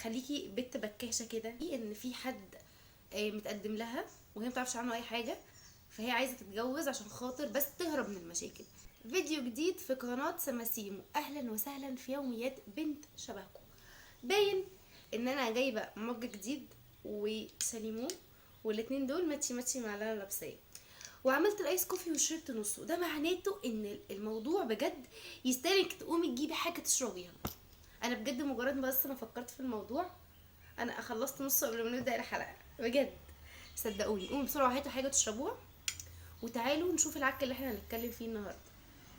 خليكي بنت بكاشه كده، ان في حد متقدم لها وهي متعرفش عنه اي حاجه، فهي عايزه تتجوز عشان خاطر بس تهرب من المشاكل. فيديو جديد في قناه سماسيمو، اهلا وسهلا في يوميات بنت شبهكم. باين ان انا جايبه مج جديد وسليمو، والاتنين دول ماتشي ماتشي مع اللي انا لابساه، وعملت الايس كوفي وشربت نصه. ده معناته ان الموضوع بجد يستاهل انك تقومي تجيبي حاجه تشربيها. انا بجد مجرد ما بس انا فكرت في الموضوع انا خلصت نصه قبل ما نبدا الحلقه بجد. صدقوني قوموا بسرعه هاتوا حاجه تشربوها وتعالوا نشوف العك اللي احنا هنتكلم فيه النهارده.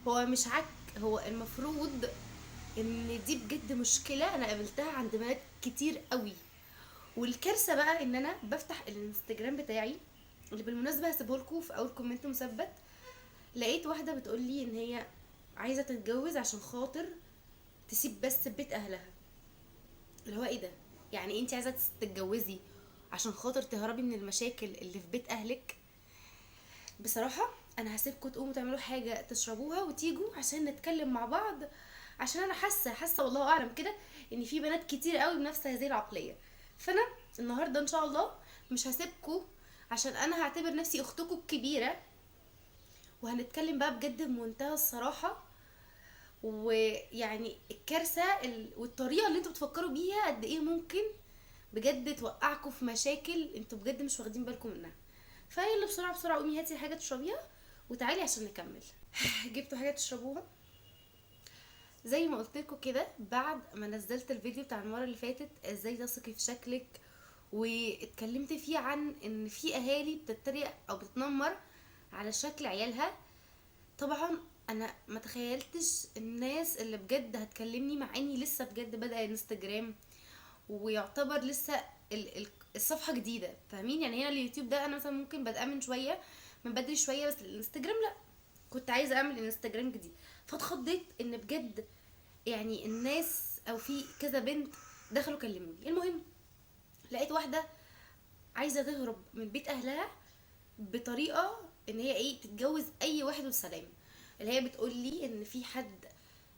هو مش عك، هو المفروض ان دي بجد مشكله انا قابلتها عند بنات كتير قوي. والكارثه بقى ان انا بفتح الانستجرام بتاعي، اللي بالمناسبه هسيبهولكوا في اول كومنت مثبت، لقيت واحده بتقول لي ان هي عايزه تتجوز عشان خاطر تسيب بس بيت اهلها. اللي هو ايه ده؟ يعني انت عايزه تتجوزي عشان خاطر تهربي من المشاكل اللي في بيت اهلك؟ بصراحه انا هسيبكم تقوموا تعملوا حاجه تشربوها وتيجوا عشان نتكلم مع بعض، عشان انا حاسه والله اعلم كده ان في بنات كتير قوي بنفس هذه العقليه. فانا النهارده ان شاء الله مش هسيبكم، عشان انا هعتبر نفسي اختكم الكبيره، وهنتكلم بقى بجد بمنتهى الصراحه. ويعني الكارثه والطريقه اللي انتوا بتفكروا بيها قد ايه ممكن بجد توقعكم في مشاكل انتوا بجد مش واخدين بالكم منها. فيلا بسرعه بسرعه قومي هاتي حاجه تشربيها وتعالي عشان نكمل. جبتوا حاجه تشربوها زي ما قلت لكم كده بعد ما نزلت الفيديو بتاع المره اللي فاتت ازاي تثقي في شكلك، واتكلمت فيه عن ان في اهالي بتتريق او بتنمر على شكل عيالها. طبعا انا ما تخيلتش الناس اللي بجد هتكلمني، مع اني لسه بجد بدأ انستجرام ويعتبر لسه الصفحه جديده، فاهمين؟ يعني هنا اليوتيوب ده انا مثلا ممكن بدأ من شويه، من بدري شويه، بس الانستجرام لا، كنت عايزه اعمل انستجرام جديد. فاتخضيت ان بجد يعني الناس او في كذا بنت دخلوا كلموني. المهم لقيت واحده عايزه تهرب من بيت اهلها بطريقه ان هي ايه تتجوز اي واحد والسلام. اللي هي بتقول لي ان في حد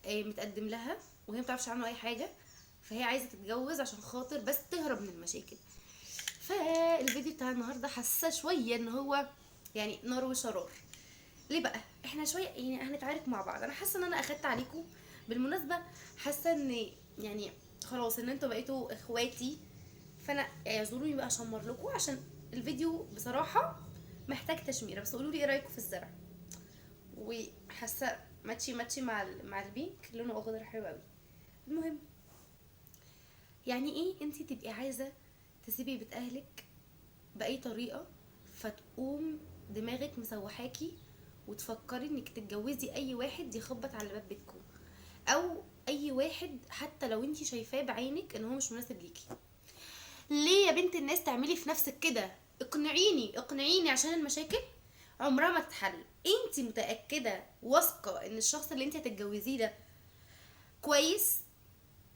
متقدم لها وهي متعرفش عنه اي حاجه، فهي عايزه تتجوز عشان خاطر بس تهرب من المشاكل. فالفيديو بتاع النهارده حاسه شويه ان هو يعني نار وشرار. ليه بقى؟ احنا شويه يعني هنتعارك مع بعض. انا حاسه ان انا اخدت عليكم بالمناسبه، حاسه ان يعني خلاص ان انتوا بقيتوا اخواتي، فانا اعذروني بقى اشمر لكم عشان الفيديو بصراحه محتاج تشميره. بس قولوا لي ايه رايكم في الزرع؟ وحاسه ماتشي ماتشي مع البينك، لونه اخضر حلو قوي. المهم يعني ايه انتي تبقي عايزه تسيبي بيت اهلك باي طريقه، فتقوم دماغك مسوحاكي وتفكري انك تتجوزي اي واحد يخبط على باب بيتكم، او اي واحد حتى لو انتي شايفاه بعينك ان هو مش مناسب ليكي. ليه يا بنت الناس تعملي في نفسك كده؟ اقنعيني اقنعيني، عشان المشاكل عمرها ما تتحل. انتي متاكده واثقه ان الشخص اللي انتي هتتجوزيه ده كويس؟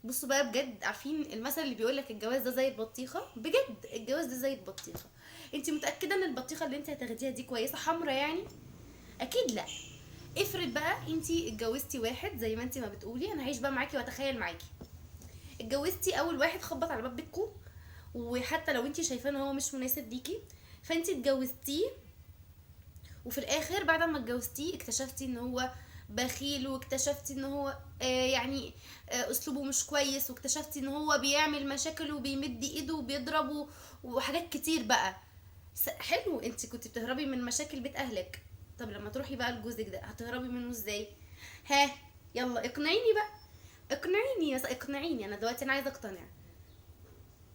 بصوا بقى بجد، عارفين المثل اللي بيقولك الجواز ده زي البطيخه؟ بجد الجواز ده زي البطيخه. انتي متاكده ان البطيخه اللي انتي هتاخديها دي كويسه حمرا يعني؟ اكيد لا. افرض بقى انتي اتجوزتي واحد زي ما انتي ما بتقولي، انا هعيش بقى معاكي واتخيل معاكي، اتجوزتي اول واحد خبط على باب بيتكم، وحتى لو انتي شايفاه ان هو مش مناسب ليكي فانتي اتجوزتيه، وفي الاخر بعد ما اتجوزتيه اكتشفتي ان هو بخيل، واكتشفتي ان هو يعني اسلوبه مش كويس، واكتشفتي ان هو بيعمل مشاكل وبيمد ايده وبيضرب وحاجات كتير بقى. حلو، انت كنت بتهربي من مشاكل بيت اهلك، طب لما تروحي بقى لجوزك ده هتهربي منه ازاي؟ ها، يلا اقنعيني بقى، اقنعيني بس اقنعيني، انا دلوقتي انا عايزه اقتنع.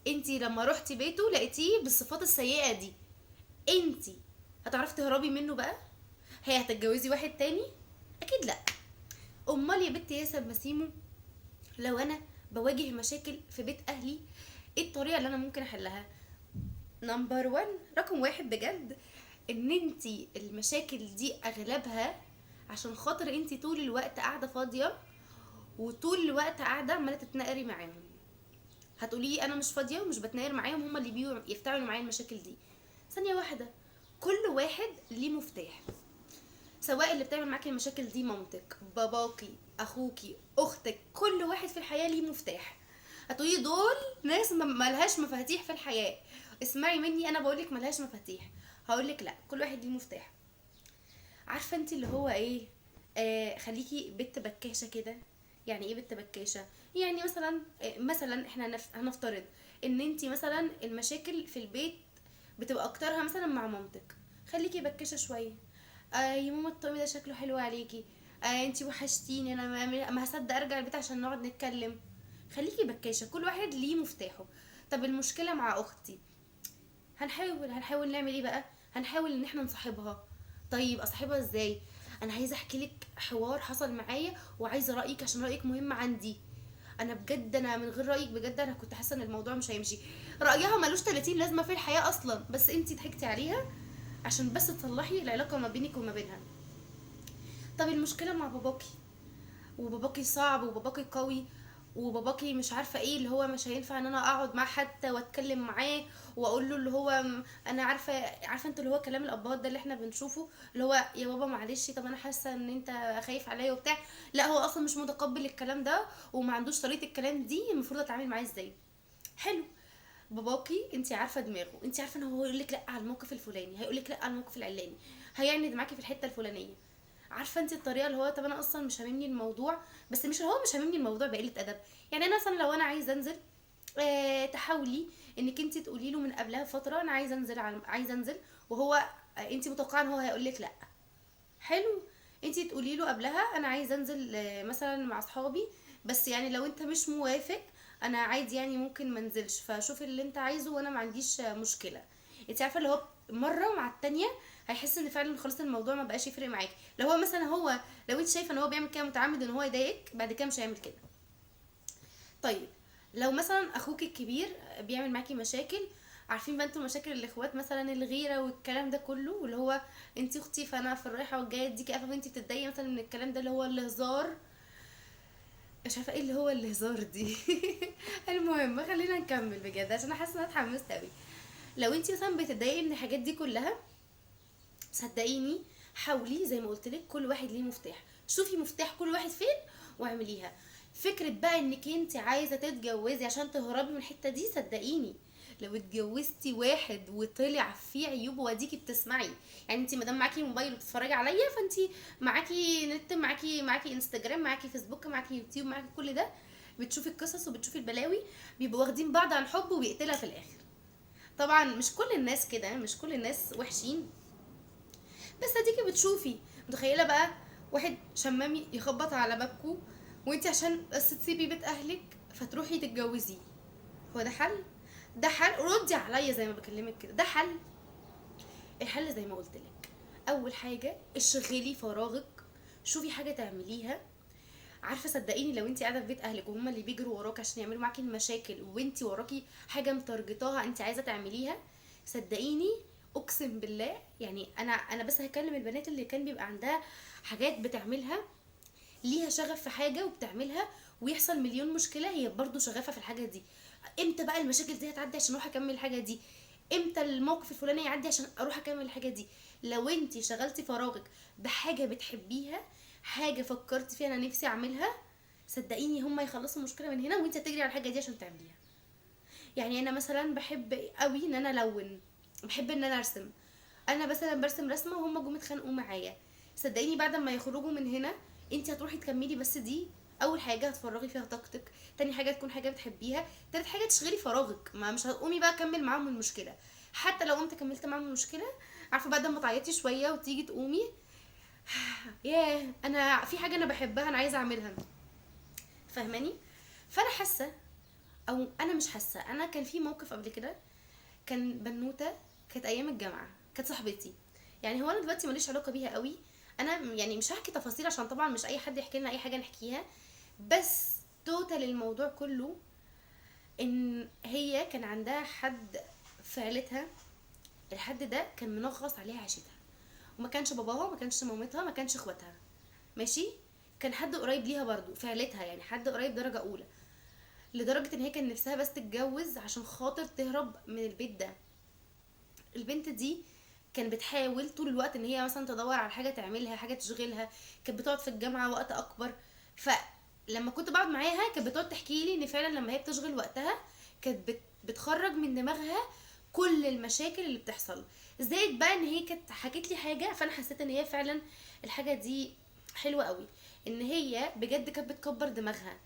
انتي لما روحتي بيته لقيتيه بالصفات السيئه دي، انتي هتعرفي تهربي منه بقى؟ هي هتتجوزي واحد تاني؟ اكيد لا. امال يا بنتي يا سماسيمو، لو انا بواجه مشاكل في بيت اهلي ايه الطريقه اللي انا ممكن احلها؟ نمبر 1، رقم واحد بجد، ان انتي المشاكل دي اغلبها عشان خاطر انتي طول الوقت قاعده فاضيه، وطول الوقت قاعده عماله تتنقري معاهم. هتقولي انا مش فاضيه ومش بتناقر معاهم، هما اللي بيجوا يفتعلوا معايا المشاكل دي. ثانيه واحده، كل واحد ليه مفتاح، سواء اللي بتعمل معاكي المشاكل دي مامتك، باباكي، اخوكي، اختك، كل واحد في الحياه ليه مفتاح. هتقولي دول ناس ملهاش مفاتيح في الحياه. اسمعي مني، انا بقولك ملهاش مفاتيح. هقولك لا، كل واحد ليه مفتاح. عارفه انت اللي هو ايه؟ خليكي بنت بكاشه كده. يعني ايه بنت بكاشه؟ يعني مثلا مثلا احنا هنفترض ان انت مثلا المشاكل في البيت بتبقى اكترها مثلا مع مامتك. خليكي بكاشه شويه. يا ماما الطقم ده شكله حلو عليكي. انتي وحشتيني، انا ما هصدق ارجع البيت عشان نقعد نتكلم. خليكي بكاشه، كل واحد ليه مفتاحه. طب المشكله مع اختي، هنحاول نعمل ايه بقى؟ هنحاول ان احنا نصاحبها. طيب اصاحبها ازاي؟ انا عايزه احكي لك حوار حصل معايا وعايزه رايك عشان رايك مهم عندي. انا بجد، انا من غير رايك بجد انا كنت حاسه ان الموضوع مش هيمشي. رايها ملوش 30 لازمه في الحياه اصلا، بس انتي ضحكتي عليها عشان بس تصلحي العلاقه ما بينك وما بينها. طب المشكله مع باباكي، وباباكي صعب وباباكي قوي، وباباكي مش عارفه ايه، اللي هو مش هينفع ان انا اقعد معاه حتى واتكلم معاه واقول له اللي هو انا عارفه انت اللي هو كلام الابهات ده اللي احنا بنشوفه، اللي هو يا بابا معلش، طب انا حاسه ان انت خايف عليا وبتاع. لا، هو اصلا مش متقبل الكلام ده وما عندوش طريقه الكلام دي، المفروض اتعامل معاه ازاي؟ حلو. باباكي انت عارفه دماغه، انت عارفه ان هو هيقول لك لا على الموقف الفلاني، هيقول لك لا على الموقف العلاني، هيعند معاكي في الحته الفلانيه. عارفه انت الطريقه اللي هو طب انا اصلا مش هاممني الموضوع، بس مش هو مش هاممني الموضوع بقله ادب. يعني انا مثلا لو انا عايزه انزل، تحاولي انك انت تقولي له من قبلها فتره انا عايزه انزل، عايزه انزل، وهو انت متوقعه ان هو هيقول لك لا. حلو. انت تقولي له قبلها انا عايزه انزل مثلا مع اصحابي، بس يعني لو انت مش موافق انا عادي يعني ممكن منزلش، فشوف اللي انت عايزه وانا ما عنديش مشكله. انت عارفه اللي هو مره مع التانية هيحس ان فعلا خلاص الموضوع ما بقاش يفرق معاكي. لو هو مثلا لو انت شايفه ان هو بيعمل كده متعمد ان هو يضايقك، بعد كده مش هيعمل كده. طيب لو مثلا اخوك الكبير بيعمل معاكي مشاكل، عارفين بقى انتوا مشاكل الاخوات مثلا الغيره والكلام ده كله، واللي هو انت اختي فانا في الرايحه والجايه اديكي قفا وانت بتتضايقي مثلا من الكلام ده اللي هو الهزار. مش عارفه ايه اللي هو الهزار دي. المهم خلينا نكمل بجد عشان انا حاسه ان انا اتحمست قوي. لو انت مثلا بتتضايقي من الحاجات دي كلها، صدقيني حاولي زي ما قلت لك، كل واحد ليه مفتاح، شوفي مفتاح كل واحد فين واعمليها. فكرة بقى انك انت عايزة تتجوزي عشان تهربي من الحتة دي، صدقيني لو اتجوزتي واحد وطلع فيه عيوب واديكي بتسمعي. يعني انت مادام معاكي موبايل وبتتفرجي عليا، فانت معاكي نت، معاكي انستجرام، معاكي فيسبوك، معاكي يوتيوب، معاكي كل ده، بتشوفي القصص وبتشوفي البلاوي. بيبقوا واخدين بعض عن حب وبيقتلها في الاخر. طبعا مش كل الناس كده، مش كل الناس وحشين، بس اديكي بتشوفي. متخيله بقى واحد شمامي يخبط على بابكو وانت عشان بس تسيبي بيت اهلك فتروحي تتجوزيه؟ هو ده حل؟ ده حل؟ ردي عليا زي ما بكلمك كده، ده حل؟ الحل زي ما قلت لك، اول حاجه اشغلي فراغك، شوفي حاجه تعمليها. عارفه صدقيني لو انت قاعده في بيت اهلك وهم اللي بيجروا وراك عشان يعملوا معاكي المشاكل، وانت وراكي حاجه مترجطاها انت عايزه تعمليها، صدقيني اقسم بالله. يعني انا بس هكلم البنات اللي كان بيبقى عندها حاجات بتعملها، ليها شغف في حاجه وبتعملها، ويحصل مليون مشكله هي برضو شغافه في الحاجه دي. امتى بقى المشاكل دي هتعدي عشان اروح اكمل الحاجه دي؟ امتى الموقف الفلاني يعدي عشان اروح اكمل الحاجه دي؟ لو انت شغلتي فراغك بحاجه بتحبيها، حاجه فكرتي فيها انا نفسي اعملها، صدقيني هم يخلصوا المشكله من هنا وانت تجري على الحاجه دي عشان تعمليها. يعني انا مثلا بحب قوي ان انا الون، بحب ان انا ارسم. انا مثلا برسم رسمه وهم جم اتخانقوا معايا، صدقيني بعد ما يخرجوا من هنا انت هتروحي تكملي بس دي. اول حاجه هتفرغي فيها طاقتك، تاني حاجه تكون حاجه بتحبيها، تالت حاجه تشغلي فراغك، ما مش هتقومي بقى اكمل معاهم المشكله. حتى لو قمت كملت معاهم المشكله، عارفه بعد ما تعيطي شويه وتيجي تقومي، ياه انا في حاجه انا بحبها انا عايزه اعملها. فاهماني؟ فانا حاسه، او انا مش حاسه، انا كان في موقف قبل كده، كان بنوته، كانت ايام الجامعه، كانت صاحبتي. يعني هو انا دلوقتي ماليش علاقه بيها قوي، انا يعني مش هحكي تفاصيل عشان طبعا مش اي حد يحكي لنا اي حاجه نحكيها، بس توتال الموضوع كله ان هي كان عندها حد في عيلتها، الحد ده كان منغص عليها عيشتها، وما كانش باباها، ما كانش مامتها، ما كانش اخواتها، ماشي؟ كان حد قريب ليها برضو في عيلتها، يعني حد قريب درجه اولى، لدرجه ان هي كان نفسها بس تتجوز عشان خاطر تهرب من البيت ده. البنت دي كانت بتحاول طول الوقت ان هي مثلا تدور على حاجه تعملها، حاجه تشغلها، كانت بتقعد في الجامعه وقت اكبر. ف لما كنت بقعد معاها كانت بتقعد تحكي لي ان فعلا لما هي بتشغل وقتها كانت بتخرج من دماغها كل المشاكل اللي بتحصل. زائد بقى ان هي كانت حكت لي حاجه، فانا حسيت ان هي فعلا الحاجه دي حلوه قوي، ان هي بجد كانت بتكبر دماغها.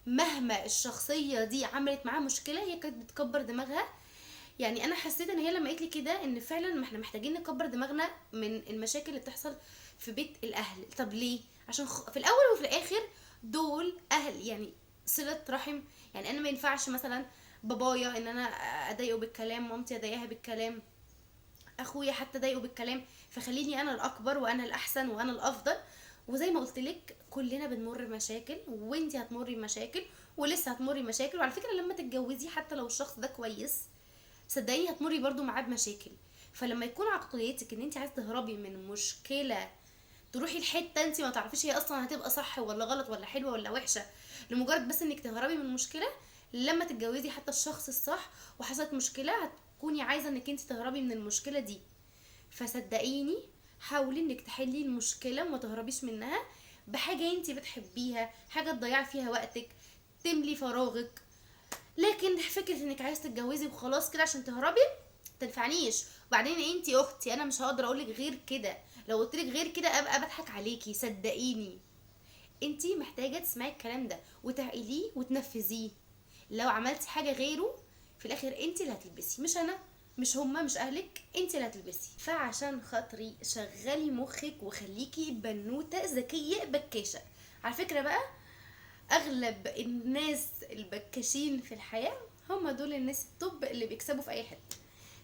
مهما الشخصيه دي عملت معاها مشكله هي كانت بتكبر دماغها. يعني انا حسيت ان هي لما قالت لي كده ان فعلا ما احنا محتاجين نكبر دماغنا من المشاكل اللي بتحصل في بيت الاهل. طب ليه؟ عشان في الاول وفي الاخر دول اهل، يعني صلة رحم. يعني انا ما ينفعش مثلا بابايا ان انا اضايقه بالكلام، مامتي اضايقها بالكلام، اخويا حتى اضايقه بالكلام، فخليني انا الاكبر وانا الاحسن وانا الافضل. وزي ما قلت لك كلنا بنمر بمشاكل، وانتي هتمري بمشاكل ولسه هتمري بمشاكل. وعلى فكره لما تتجوزي حتى لو الشخص ده كويس صدقيني هتمري برضو معاه بمشاكل. فلما يكون عقليتك ان انت عايزه تهربي من مشكله، تروحي لحته انت ما تعرفيش هي اصلا هتبقى صح ولا غلط ولا حلوه ولا وحشه، لمجرد بس انك تهربي من مشكله، لما تتجوزي حتى الشخص الصح وحصلت مشكله هتكوني عايزه انك انت تهربي من المشكله دي. فصدقيني حاولي انك تحلي المشكله وما تهربيش منها بحاجه انت بتحبيها، حاجه تضيعي فيها وقتك، تملي فراغك. لكن فكره انك عايز تتجوزي وخلاص كده عشان تهربي تنفعنيش. وبعدين انتي اختي، انا مش هقدر اقولك غير كده. لو قلتلك غير كده ابقى بضحك عليكي. صدقيني انتي محتاجه تسمعي الكلام ده وتعقليه وتنفذيه. لو عملتي حاجه غيره في الاخر انتي اللي هتلبسي، مش انا، مش هما، مش اهلك، انتي اللي هتلبسي. فعشان خاطري شغلي مخك وخليكي بنوته ذكيه بكاشه. على فكره بقى اغلب الناس البكاشين في الحياه هم دول الناس التوب اللي بيكسبوا في اي حته.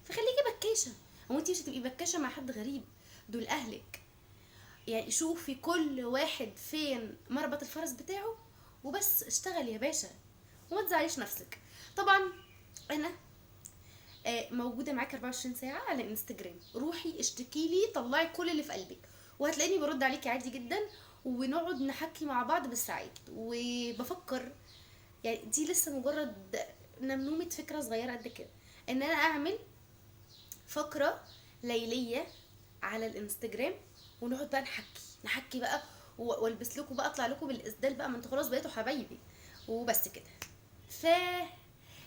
فخليكي بكاشه. هو انتي مش هتبقي بكاشه مع حد غريب، دول اهلك. يعني شوفي كل واحد فين مربط الفرس بتاعه وبس اشتغل يا باشا وما تزعليش نفسك. طبعا انا موجوده معاك 24 ساعه على انستجرام، روحي اشتكي لي، طلعي كل اللي في قلبك وهتلاقيني برد عليكي عادي جدا، ونقعد نحكي مع بعض بالساعات. وبفكر، يعني دي لسه مجرد نمنومة فكرة صغيرة قد كده، ان انا اعمل فقرة ليلية على الانستجرام ونقعد بقى نحكي بقى، والبس لكم بقى، اطلع لكم بالاسدال بقى، ما انتوا خلاص بقيتوا حبايبي وبس كده. ف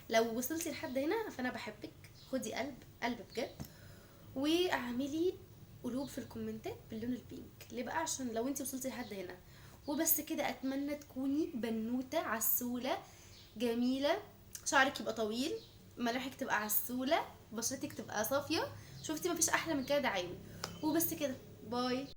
لو وصلتي لحد هنا فانا بحبك. خدي قلب قلب بجد، واعملي قلوب في الكومنتات باللون البينك. ليه بقى؟ عشان لو انتي وصلتي لحد هنا. وبس كده، اتمنى تكوني بنوتة عسولة جميلة، شعرك يبقى طويل، ملامحك تبقى عسولة، بشرتك تبقى صافية. شفتي؟ مفيش احلى من كده دعاوي. وبس كده، باي.